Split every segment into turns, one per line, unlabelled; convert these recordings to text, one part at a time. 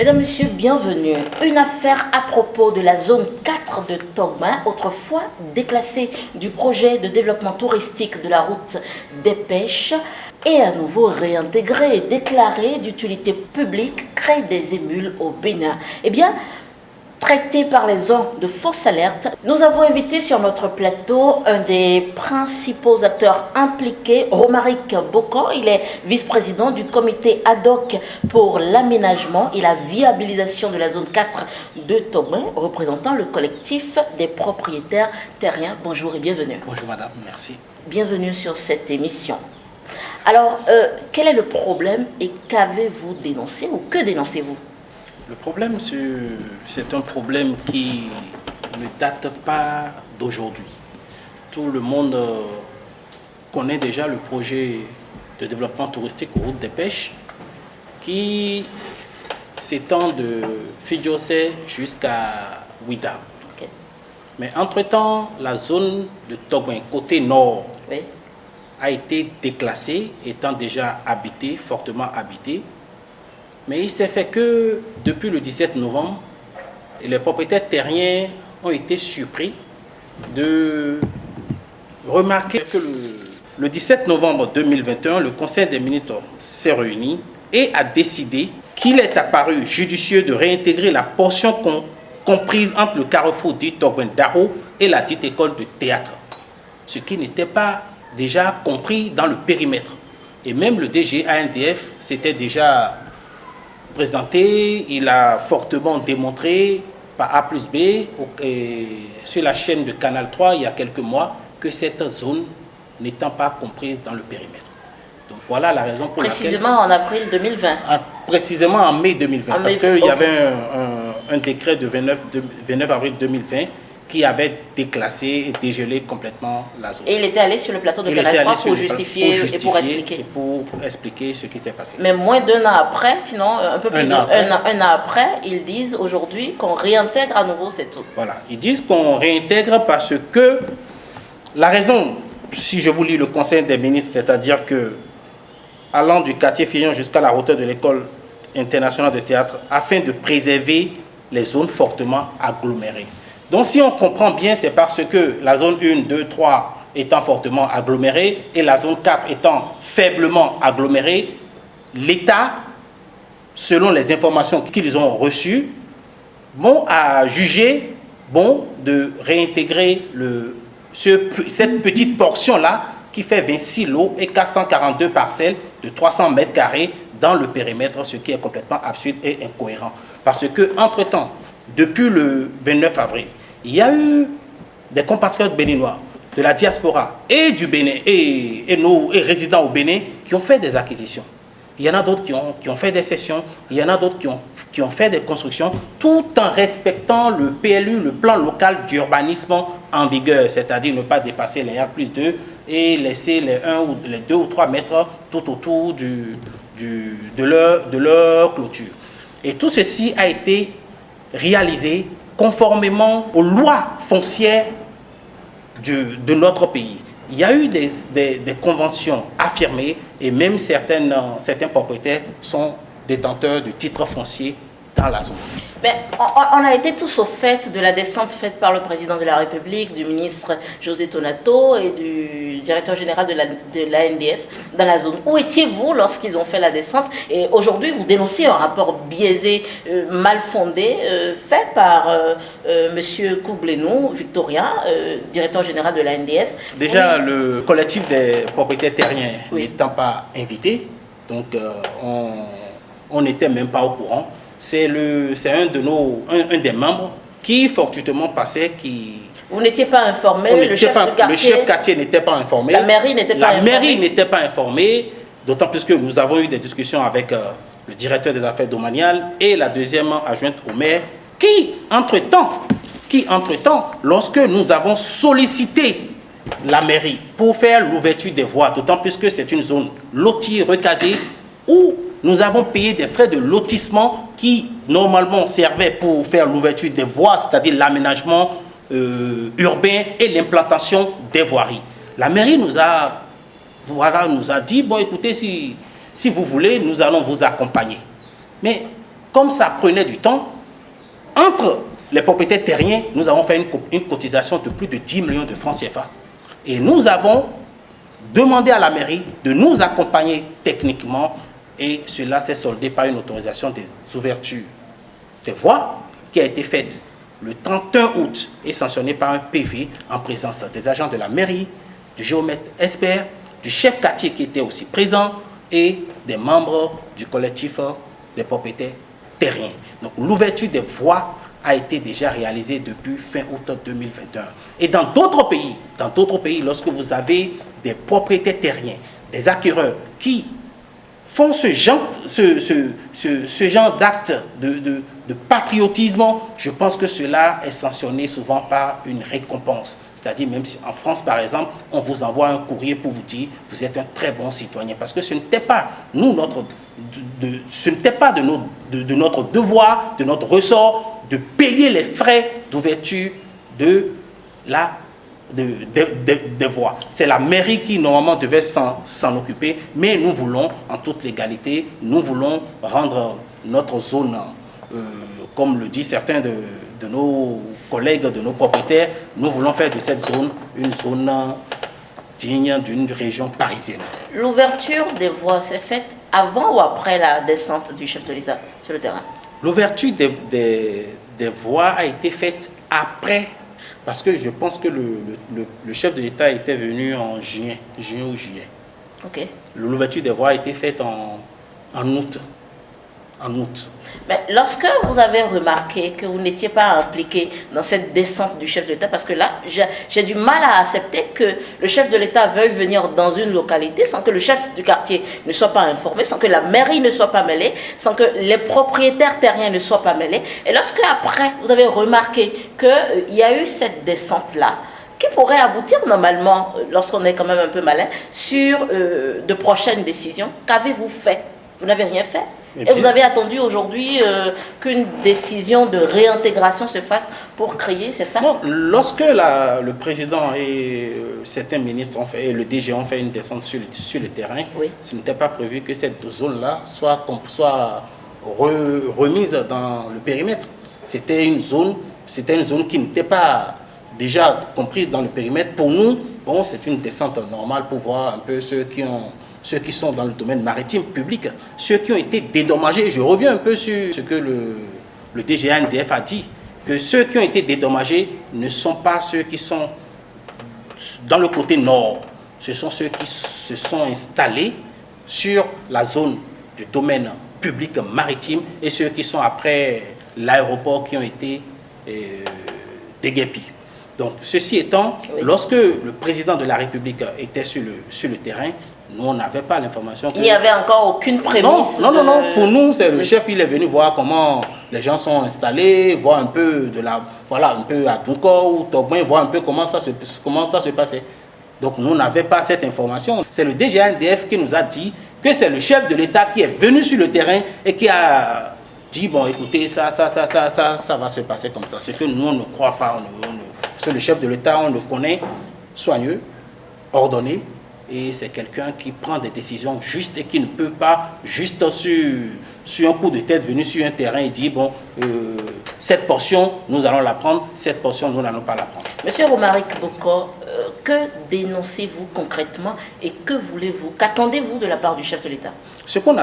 Mesdames, Messieurs, bienvenue. Une affaire à propos de la zone 4 de Togba, autrefois déclassée du projet de développement touristique de la route des pêches, et à nouveau réintégrée, déclarée d'utilité publique, crée des émules au Bénin. Eh bien, traité par les uns de fausses alertes, nous avons invité sur notre plateau un des principaux acteurs impliqués, Romaric Boko. Il est vice-président du comité ad hoc pour l'aménagement et la viabilisation de la zone 4 de Togba, représentant le collectif des propriétaires terriens. Bonjour et bienvenue.
Bonjour madame, merci.
Bienvenue sur cette émission. Alors, quel est le problème et qu'avez-vous dénoncé ou que dénoncez-vous?
Le problème, c'est un problème qui ne date pas d'aujourd'hui. Tout le monde connaît déjà le projet de développement touristique aux routes des pêches qui s'étend de Fidjosé jusqu'à Ouida.
Okay.
Mais entre-temps, la zone de Togba, côté nord,
oui,
a été déclassée, étant déjà habitée, fortement habitée. Mais il s'est fait que depuis le 17 novembre, les propriétaires terriens ont été surpris de remarquer que le 17 novembre 2021, le Conseil des ministres s'est réuni et a décidé qu'il est apparu judicieux de réintégrer la portion comprise entre le carrefour dit Togba Daro et la dite école de théâtre, ce qui n'était pas déjà compris dans le périmètre. Et même le DG ANDF s'était déjà présenté, il a fortement démontré par A plus B sur la chaîne de Canal 3 il y a quelques mois que cette zone n'étant pas comprise dans le périmètre. Donc voilà la raison pour
précisément laquelle... en avril 2020.
Précisément en mai 2020, parce qu'il y avait un décret de 29 avril 2020 qui avait déclassé et dégelé complètement la zone.
Et il était allé sur le plateau de Canal 3 pour justifier et pour expliquer.
Et pour expliquer ce qui s'est passé.
Mais moins d'un an après, sinon un peu plus d'un an après, ils disent aujourd'hui qu'on réintègre à nouveau cette zone.
Voilà, ils disent qu'on réintègre parce que la raison, si je vous lis le Conseil des ministres, c'est-à-dire que allant du quartier Fillon jusqu'à la hauteur de l'école internationale de théâtre, afin de préserver les zones fortement agglomérées. Donc si on comprend bien, c'est parce que la zone 1, 2, 3 étant fortement agglomérée et la zone 4 étant faiblement agglomérée, l'État, selon les informations qu'ils ont reçues, a jugé bon de réintégrer cette petite portion-là qui fait 26 lots et 442 parcelles de 300 mètres carrés dans le périmètre, ce qui est complètement absurde et incohérent. Parce que, entre-temps, depuis le 29 avril, il y a eu des compatriotes béninois de la diaspora et du Bénin et résidents au Bénin qui ont fait des acquisitions. Il y en a d'autres qui ont fait des cessions, il y en a d'autres qui ont fait des constructions, tout en respectant le PLU, le plan local d'urbanisme en vigueur, c'est-à-dire ne pas dépasser les R+2 et laisser les 1 ou les 2 ou 3 mètres tout autour de leur clôture. Et tout ceci a été réalisé conformément aux lois foncières de notre pays. Il y a eu des conventions affirmées et même certains propriétaires sont détenteurs de titres fonciers dans la zone.
Mais on a été tous au fait de la descente faite par le président de la République, du ministre José Tonato et du directeur général de l'ANDF dans la zone. Où étiez-vous lorsqu'ils ont fait la descente? Et aujourd'hui, vous dénoncez un rapport biaisé, mal fondé, fait par M. Koublenou, Victorien, directeur général de l'ANDF.
Déjà, le collectif des propriétaires terriens n'étant pas invité, donc on n'était même pas au courant. C'est un des membres qui fortuitement passait qui...
Vous n'étiez pas informé,
le chef quartier n'était pas informé.
La mairie n'était pas informée.
D'autant plus que nous avons eu des discussions avec le directeur des affaires domaniales et la deuxième adjointe au maire qui, entre-temps, lorsque nous avons sollicité la mairie pour faire l'ouverture des voies, d'autant plus que c'est une zone lotie, recasée, où nous avons payé des frais de lotissement qui, normalement, servaient pour faire l'ouverture des voies, c'est-à-dire l'aménagement urbain et l'implantation des voiries. La mairie nous a dit, bon, écoutez, si vous voulez, nous allons vous accompagner. Mais comme ça prenait du temps, entre les propriétaires terriens, nous avons fait une cotisation de plus de 10 millions de francs CFA. Et nous avons demandé à la mairie de nous accompagner techniquement, et cela s'est soldé par une autorisation des ouvertures des voies qui a été faite le 31 août et sanctionnée par un PV en présence des agents de la mairie, du géomètre expert, du chef quartier qui était aussi présent et des membres du collectif des propriétaires terriens. Donc l'ouverture des voies a été déjà réalisée depuis fin août 2021. Et dans d'autres pays, lorsque vous avez des propriétaires terriens, des acquéreurs qui font ce genre d'acte de patriotisme, je pense que cela est sanctionné souvent par une récompense. C'est-à-dire, même si en France, par exemple, on vous envoie un courrier pour vous dire « vous êtes un très bon citoyen ». Parce que ce n'était pas, ce n'était pas de notre devoir, de notre ressort, de payer les frais d'ouverture des voies. C'est la mairie qui, normalement, devait s'en occuper. Mais nous voulons, en toute légalité, nous voulons rendre notre zone, comme le disent certains de nos collègues, de nos propriétaires, nous voulons faire de cette zone une zone digne d'une région parisienne.
L'ouverture des voies s'est faite avant ou après la descente du chef de l'État sur le terrain?
L'ouverture des voies a été faite après, parce que je pense que le chef de l'État était venu en juin ou juillet.
Ok.
L'ouverture des voies a été faite en août.
Mais lorsque vous avez remarqué que vous n'étiez pas impliqué dans cette descente du chef de l'État, parce que là, j'ai du mal à accepter que le chef de l'État veuille venir dans une localité sans que le chef du quartier ne soit pas informé, sans que la mairie ne soit pas mêlée, sans que les propriétaires terriens ne soient pas mêlés. Et lorsque après, vous avez remarqué qu'il y a eu cette descente-là, qui pourrait aboutir normalement, lorsqu'on est quand même un peu malin, sur de prochaines décisions, qu'avez-vous fait? Vous n'avez rien fait? Et vous avez attendu aujourd'hui qu'une décision de réintégration se fasse pour créer, c'est ça?
Non, lorsque le président et certains ministres et le DG ont fait une descente sur le terrain,
oui,
ce n'était pas prévu que cette zone-là soit remise dans le périmètre. C'était une zone qui n'était pas déjà comprise dans le périmètre. Pour nous, bon, c'est une descente normale pour voir un peu ceux qui sont dans le domaine maritime public, ceux qui ont été dédommagés. Je reviens un peu sur ce que le DGANDF a dit, que ceux qui ont été dédommagés ne sont pas ceux qui sont dans le côté nord. Ce sont ceux qui se sont installés sur la zone du domaine public maritime et ceux qui sont après l'aéroport qui ont été déguerpis. Donc, ceci étant, oui, lorsque le président de la République était sur le terrain, nous, on n'avait pas l'information.
Il n'y avait encore aucune prémisse.
Non. Pour nous, c'est le chef, il est venu voir comment les gens sont installés, voir un peu un peu à Dunko ou Togouin, voir un peu comment ça se passait. Donc, nous n'avions pas cette information. C'est le DGANDF qui nous a dit que c'est le chef de l'État qui est venu sur le terrain et qui a dit, bon, écoutez, ça va se passer comme ça. C'est que nous, on ne croit pas. C'est le chef de l'État, on le connaît, soigneux, ordonné. Et c'est quelqu'un qui prend des décisions justes et qui ne peut pas, juste sur un coup de tête, venir sur un terrain et dire, bon, cette portion, nous allons la prendre, cette portion, nous n'allons pas la prendre.
Monsieur Romaric Boko, que dénoncez-vous concrètement et que voulez-vous, qu'attendez-vous de la part du chef de l'État?
Ce qu'on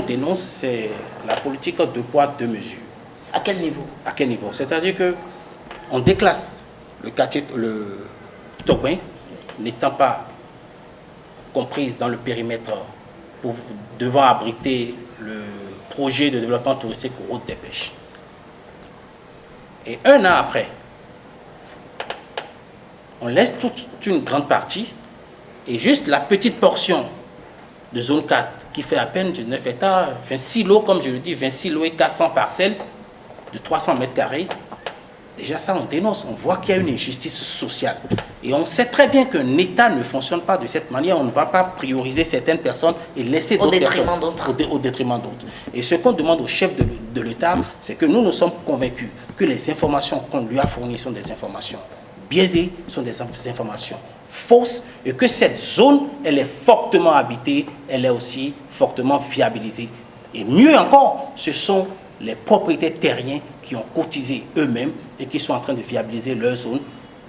dénonce, c'est la politique de poids, deux mesures.
À quel niveau?
À quel niveau? C'est-à-dire qu'on déclasse le quartier, le Togouin, n'étant pas comprise dans le périmètre devant abriter le projet de développement touristique Route des Pêches. Et un an après, on laisse toute une grande partie et juste la petite portion de zone 4 qui fait à peine 19 hectares, 26 lots, comme je le dis, 26 lots et 400 parcelles de 300 mètres carrés. Déjà ça, on dénonce, on voit qu'il y a une injustice sociale. Et on sait très bien qu'un État ne fonctionne pas de cette manière. On ne va pas prioriser certaines personnes et laisser d'autres personnes au détriment d'autres. Et ce qu'on demande au chef de l'État, c'est que nous sommes convaincus que les informations qu'on lui a fournies sont des informations biaisées, sont des informations fausses, et que cette zone, elle est fortement habitée, elle est aussi fortement viabilisée Et mieux encore, ce sont les propriétaires terriens qui ont cotisé eux-mêmes et qui sont en train de viabiliser leur zone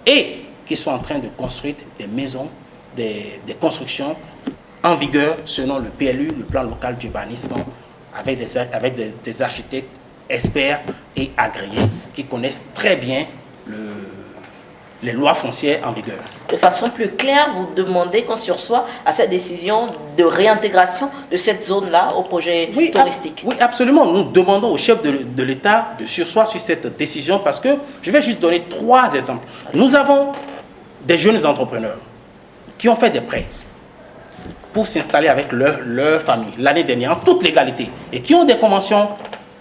et qui sont en train de construire des maisons, des constructions en vigueur selon le PLU, le plan local d'urbanisme, avec des architectes experts et agréés qui connaissent très bien les lois foncières en vigueur.
De façon plus claire, vous demandez qu'on sursoit à cette décision de réintégration de cette zone-là au projet touristique.
Oui, absolument. Nous demandons au chef de l'État de sursoir sur cette décision parce que je vais juste donner 3 exemples. Nous avons des jeunes entrepreneurs qui ont fait des prêts pour s'installer avec leur famille l'année dernière en toute légalité et qui ont des conventions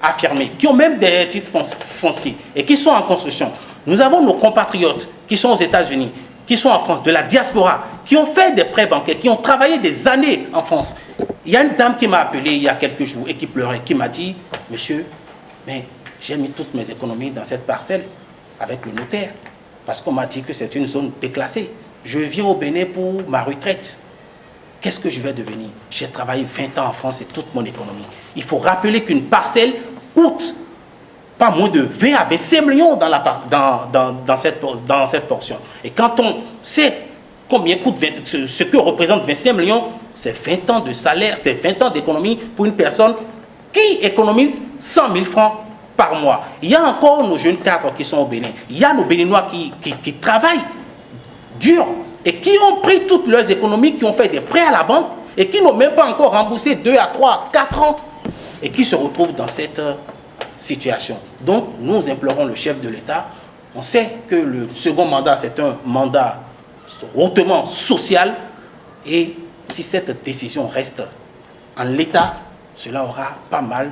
affirmées, qui ont même des titres fonciers et qui sont en construction. Nous avons nos compatriotes qui sont aux États-Unis, qui sont en France, de la diaspora, qui ont fait des prêts bancaires, qui ont travaillé des années en France. Il y a une dame qui m'a appelé il y a quelques jours et qui pleurait, qui m'a dit « Monsieur, mais j'ai mis toutes mes économies dans cette parcelle avec le notaire parce qu'on m'a dit que c'est une zone déclassée. Je viens au Bénin pour ma retraite. Qu'est-ce que je vais devenir? J'ai travaillé 20 ans en France et toute mon économie. Il faut rappeler qu'une parcelle coûte pas moins de 20 à 25 millions dans cette portion. Et quand on sait combien coûte ce que représente 25 millions, c'est 20 ans de salaire, c'est 20 ans d'économie pour une personne qui économise 100 000 francs par mois. Il y a encore nos jeunes cadres qui sont au Bénin. Il y a nos Béninois qui travaillent dur et qui ont pris toutes leurs économies, qui ont fait des prêts à la banque et qui n'ont même pas encore remboursé 2 à 3, 4 ans et qui se retrouvent dans cette situation. Donc, nous implorons le chef de l'État. On sait que le second mandat, c'est un mandat hautement social et si cette décision reste en l'état, cela aura pas mal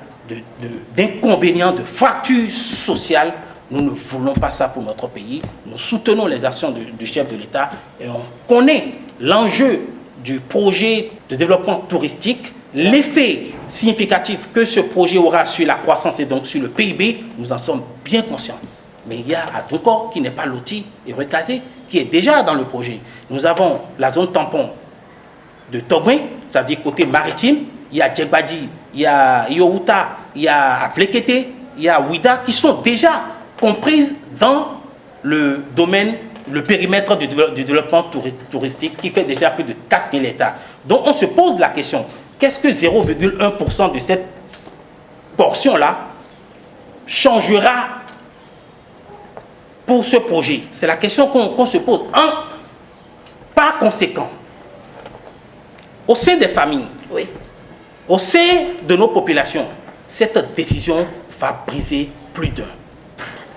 d'inconvénients, de fractures sociales. Nous ne voulons pas ça pour notre pays. Nous soutenons les actions du chef de l'État et on connaît l'enjeu du projet de développement touristique, l'effet significatif que ce projet aura sur la croissance et donc sur le PIB, nous en sommes bien conscients. Mais il y a Adounkor qui n'est pas loti et recasé, qui est déjà dans le projet. Nous avons la zone tampon de Togouin, c'est-à-dire côté maritime, il y a Djegbadji, il y a Youta, il y a Vlekete, il y a Ouida qui sont déjà comprises dans le domaine, le périmètre du développement touristique qui fait déjà plus de 4 000 hectares. Donc on se pose la question, qu'est-ce que 0,1% de cette portion-là changera pour ce projet? C'est la question qu'on se pose. Par conséquent, au sein des familles,
oui,
au sein de nos populations, cette décision va briser plus d'un.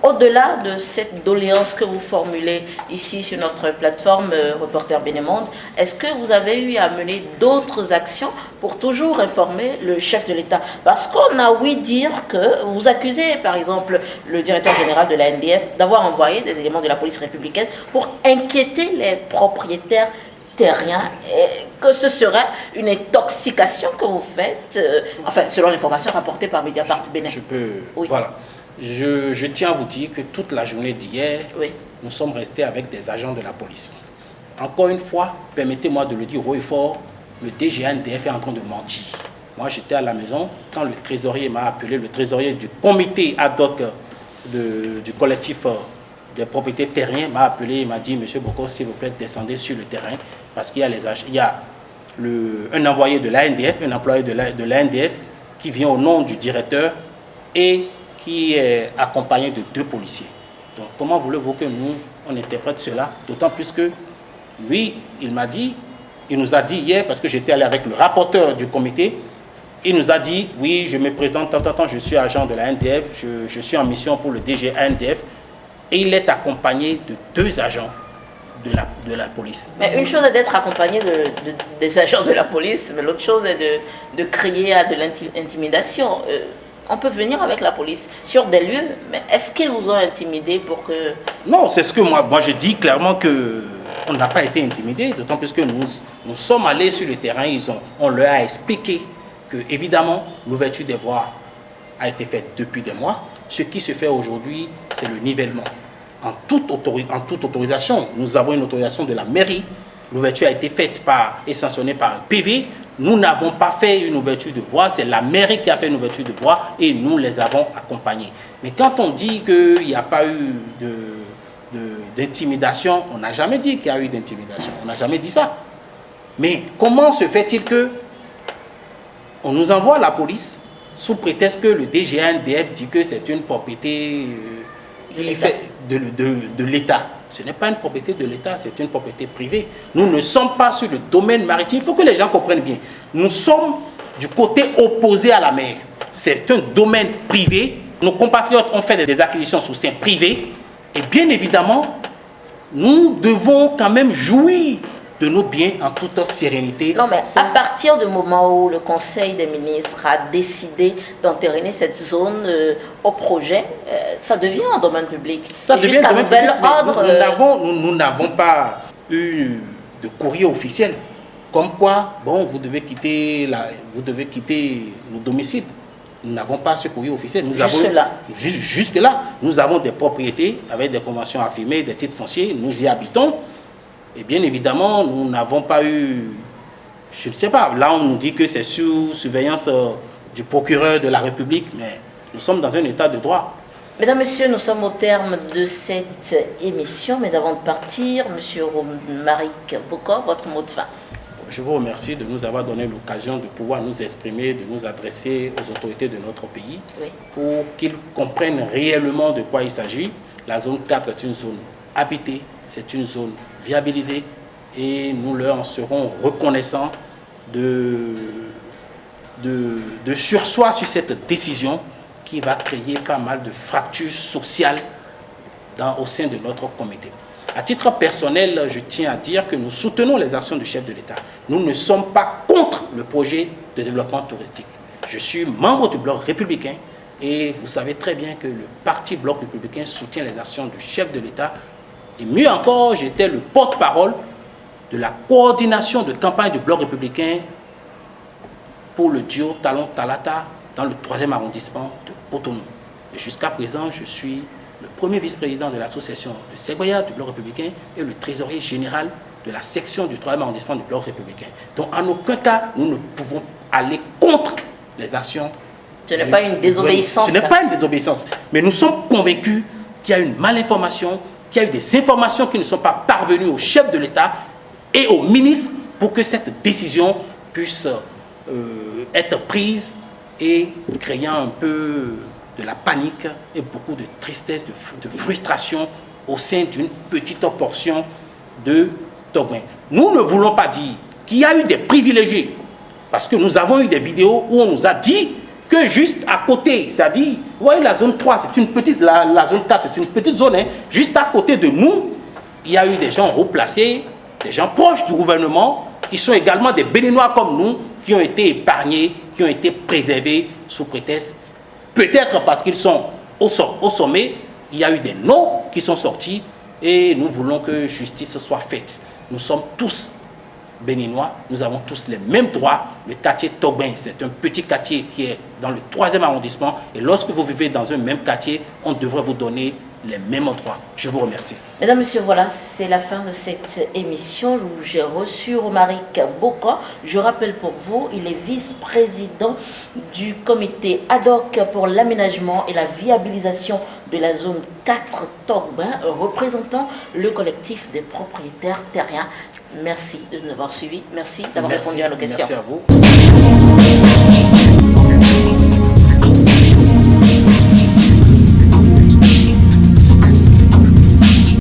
Au-delà de cette doléance que vous formulez ici sur notre plateforme Reporter Bénémonde, est-ce que vous avez eu à mener d'autres actions pour toujours informer le chef de l'État? Parce qu'on a ouï dire que vous accusez par exemple le directeur général de la NDF d'avoir envoyé des éléments de la police républicaine pour inquiéter les propriétaires terriens et que ce serait une intoxication que vous faites, enfin selon l'information rapportée par Mediapart Bénin.
Oui. Voilà. Je tiens à vous dire que toute la journée d'hier,
oui,
nous sommes restés avec des agents de la police. Encore une fois, permettez-moi de le dire haut et fort, le DGNDF est en train de mentir. Moi, j'étais à la maison, quand le trésorier m'a appelé, le trésorier du comité ad hoc du collectif des propriétaires terriens m'a appelé, il m'a dit, Monsieur Boko, s'il vous plaît, descendez sur le terrain, parce qu'il y a un envoyé de l'ANDF, un employé de l'ANDF, qui vient au nom du directeur et qui est accompagné de 2 policiers. Donc, comment voulez-vous que nous, on interprète cela? D'autant plus que lui, il nous a dit hier, parce que j'étais allé avec le rapporteur du comité, il nous a dit, oui, je me présente, je suis agent de la NDF, je suis en mission pour le DG ANDF, et il est accompagné de 2 agents de la police.
Mais une chose est d'être accompagné des agents de la police, mais l'autre chose est de crier à de l'intimidation. On peut venir avec la police sur des lieux, mais est-ce qu'ils vous ont intimidé pour que...
Non, c'est ce que moi je dis clairement qu'on n'a pas été intimidé, d'autant plus que nous sommes allés sur le terrain, on leur a expliqué que, évidemment, l'ouverture des voies a été faite depuis des mois. Ce qui se fait aujourd'hui, c'est le nivellement. En toute autorisation, nous avons une autorisation de la mairie. L'ouverture a été faite et sanctionnée par un PV. Nous n'avons pas fait une ouverture de voie, c'est la mairie qui a fait une ouverture de voie et nous les avons accompagnés. Mais quand on dit qu'il n'y a pas eu d'intimidation, on n'a jamais dit qu'il y a eu d'intimidation, on n'a jamais dit ça. Mais comment se fait-il que on nous envoie à la police sous prétexte que le DGNDF dit que c'est une propriété de l'État? Ce n'est pas une propriété de l'État, c'est une propriété privée. Nous ne sommes pas sur le domaine maritime. Il faut que les gens comprennent bien. Nous sommes du côté opposé à la mer. C'est un domaine privé. Nos compatriotes ont fait des acquisitions sous seing privé. Et bien évidemment, nous devons quand même jouir de nos biens en toute sérénité.
Non, mais à partir du moment où le Conseil des ministres a décidé d'entériner cette zone au projet, ça devient un domaine public.
Ça devient un domaine public.
Ordre,
nous n'avons pas eu de courrier officiel. Comme quoi, bon, vous devez quitter nos domiciles. Nous n'avons pas ce courrier officiel. Jusque là, nous avons des propriétés avec des conventions affirmées, des titres fonciers, nous y habitons. Et bien évidemment, nous n'avons pas eu, je ne sais pas, là on nous dit que c'est sous surveillance du procureur de la République, mais nous sommes dans un état de droit.
Mesdames, Messieurs, nous sommes au terme de cette émission, mais avant de partir, Monsieur Romaric Boko, votre mot de fin.
Je vous remercie de nous avoir donné l'occasion de pouvoir nous exprimer, de nous adresser aux autorités de notre pays, oui, pour qu'ils comprennent réellement de quoi il s'agit. La zone 4 est une zone habitée, c'est une zone viabilisée et nous leur en serons reconnaissants de surseoir sur cette décision qui va créer pas mal de fractures sociales au sein de notre comité. À titre personnel, je tiens à dire que nous soutenons les actions du chef de l'État. Nous ne sommes pas contre le projet de développement touristique. Je suis membre du Bloc républicain et vous savez très bien que le parti Bloc républicain soutient les actions du chef de l'État. Et mieux encore, j'étais le porte-parole de la coordination de campagne du Bloc républicain pour le duo Talon-Talata dans le 3e arrondissement de Cotonou. Et jusqu'à présent, je suis le premier vice-président de l'association de Ségoya du Bloc républicain et le trésorier général de la section du 3e arrondissement du Bloc républicain. Donc en aucun cas, nous ne pouvons aller contre les actions.
Ce n'est pas une désobéissance.
Ce n'est pas une désobéissance. Mais nous sommes convaincus qu'il y a une malinformation, qu'il y a eu des informations qui ne sont pas parvenues au chef de l'État et au ministre pour que cette décision puisse être prise et créant un peu de la panique et beaucoup de tristesse, de frustration au sein d'une petite portion de Togouin. Nous ne voulons pas dire qu'il y a eu des privilégiés, parce que nous avons eu des vidéos où on nous a dit que juste à côté, c'est-à-dire, vous voyez la zone 3, c'est une petite, la zone 4, c'est une petite zone, hein, juste à côté de nous, il y a eu des gens haut placés, des gens proches du gouvernement, qui sont également des Béninois comme nous, qui ont été épargnés, qui ont été préservés sous prétexte, peut-être parce qu'ils sont au sommet, il y a eu des noms qui sont sortis et nous voulons que justice soit faite. Nous sommes tous Béninois, nous avons tous les mêmes droits. Le quartier Togouin, c'est un petit quartier qui est dans le 3e arrondissement et lorsque vous vivez dans un même quartier, on devrait vous donner les mêmes droits. Je vous remercie.
Mesdames, Messieurs, voilà, c'est la fin de cette émission où j'ai reçu Romaric Boko. Je rappelle pour vous, il est vice-président du comité ad hoc pour l'aménagement et la viabilisation de la zone 4 Togouin, représentant le collectif des propriétaires terriens. Merci de nous avoir suivis. Merci d'avoir répondu à nos questions.
Merci à vous.